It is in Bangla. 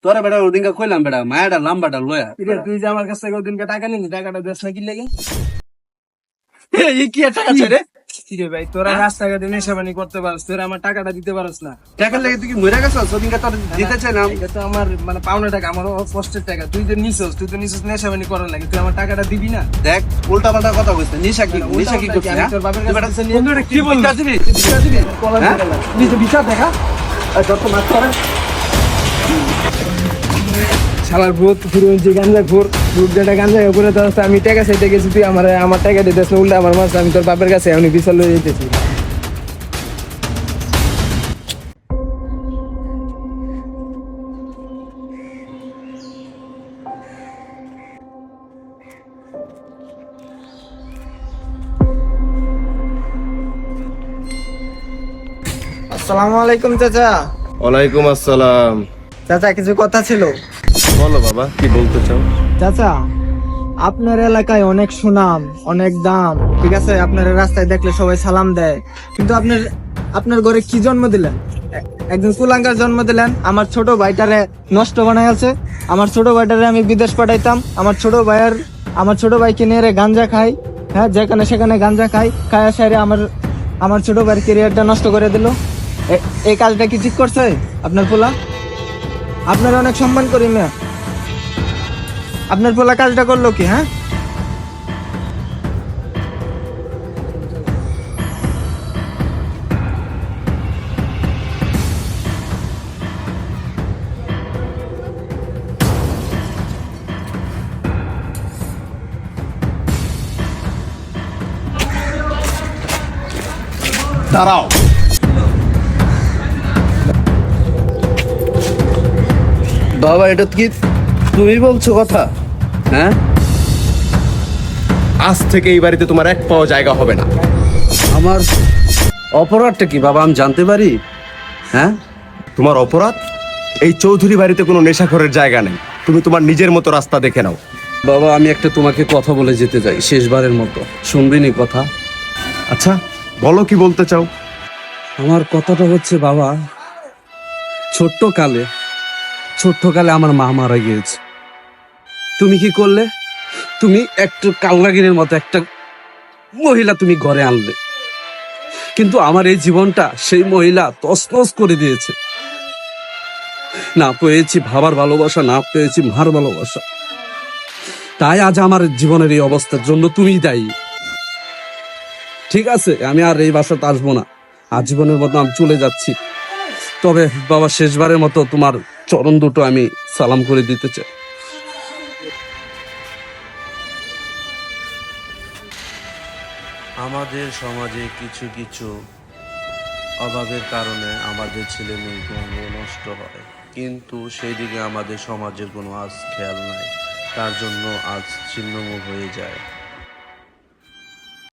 তোরা বেটা ওদিনকে কইলাম বেটা মায়াটা লাম্বাটা লয়া তুই যে আমার কাছ থেকে ওদিনকে টাকা নিলি, টাকাটা দেশ না কি লেগে? এই কি টাকা আছে রে? কিরে ভাই, তোরা রাস্তাঘাটে নেশাবানি করতে পারস, তোরা আমার টাকাটা দিতে পারস না? টাকা লেগে তুই কি মরে গেছিস? ওদিনকে তোর দিতে চাইলাম। এটা তো আমার মানে পাওনা টাকা, আমার কষ্টের টাকা। তুই তো নিছস নেশাবানি করার লাগে, তুই আমার টাকাটা দিবি না? দেখ উল্টা পাল্টা কথা কইছে। নিশা কি করছিস? আমি তোর বাপের কাছে বেটা নিয়ে- বন্ধুরে কি বলছিস? দিবি কলার হ্যাঁ? দিকে লাগ। নিজে বিচার দেখা যত মাছ করে শালার ভূত ঘুরুন যে গাঞ্জা ঘুর ভূত যেটা গাঞ্জা ঘুরে তো আছে, আমি টাকা চাইতে গেছি, তুই আমার টাকা দিতেছ না, উল্টা আমার মাছ। আমি তোর বাপের কাছে আমি বিশাল লয়ে যেতেছি। আসসালামু আলাইকুম চাচা। ওয়ালাইকুম আসসালাম। চাচা কিছু কথা ছিল। বলো বাবা, কি বলতে চাও? চাচা, আপনার এলাকায় অনেক সুনাম, অনেক দাম, ঠিক আছে? আপনার রাস্তায় দেখলে সবাই সালাম দেয়, কিন্তু আপনার ঘরে কি জন্ম দিলেন? একজন কুলাঙ্গার জন্ম দিলেন। আমার ছোট ভাইটারে নষ্ট বানাই আছে। আমার ছোট ভাইটারে আমি বিদেশ পাঠাইতাম। আমার ছোট ভাইকে নিয়ে রে গাঞ্জা খাই, হ্যাঁ, যেখানে সেখানে গাঞ্জা খায় সাইরে আমার ছোট ভাইয়ের ক্যারিয়ারটা নষ্ট করে দিল। এই কাজটা কি ঠিক করছে আপনার পোলা? আপনার অনেক সম্মান করি মেয়ে, আপনার পোলা কাজটা করলো কি? হ্যাঁ, দাঁড়াও। বাবা এটা কি তুমি বলছো কথা? হ্যাঁ, আজ থেকে এই বাড়িতে তোমার এক পাও জায়গা হবে না। আমার অপরাধটা কি বাবা, আমি জানতে পারি? হ্যাঁ, তোমার অপরাধ, এই চৌধুরী বাড়িতে কোনো নেশাখোরের জায়গা নেই। তুমি তোমার নিজের মতো রাস্তা দেখে নাও। বাবা আমি একটা তোমাকে কথা বলে যেতে চাই, শেষবারের মতো, শুনবি নি কথা? আচ্ছা বলো, কি বলতে চাও? আমার কথাটা হচ্ছে বাবা, ছোট্ট কালে আমার মা মারা গিয়েছে। তুমি কি করলে? তুমি একটা কালনাগিনের মতো একটা মহিলা তুমি ঘরে আনলে, কিন্তু আমার এই জীবনটা সেই মহিলা তছনছ করে দিয়েছে। না পেয়েছি বাবার ভালোবাসা, না পেয়েছি মার ভালোবাসা। তাই আজ আমার জীবনের এই অবস্থার জন্য তুমিই দায়ী। ঠিক আছে, আমি আর এই বাসাতে আসবো না, আজীবনের মতো আমি চলে যাচ্ছি। তবে বাবা শেষবারের মতো তোমার চরণ দুটো আমি সালাম করে দিতে চাই। আমাদের সমাজে কিছু কিছু অভাবের কারণে আমাদের ছেলে মেয়েগুলো নষ্ট হয়, কিন্তু সেই দিকে আমাদের সমাজের কোনো আজ খেয়াল নাই। তার জন্য আজ ছিন্নমূল হয়ে যায়।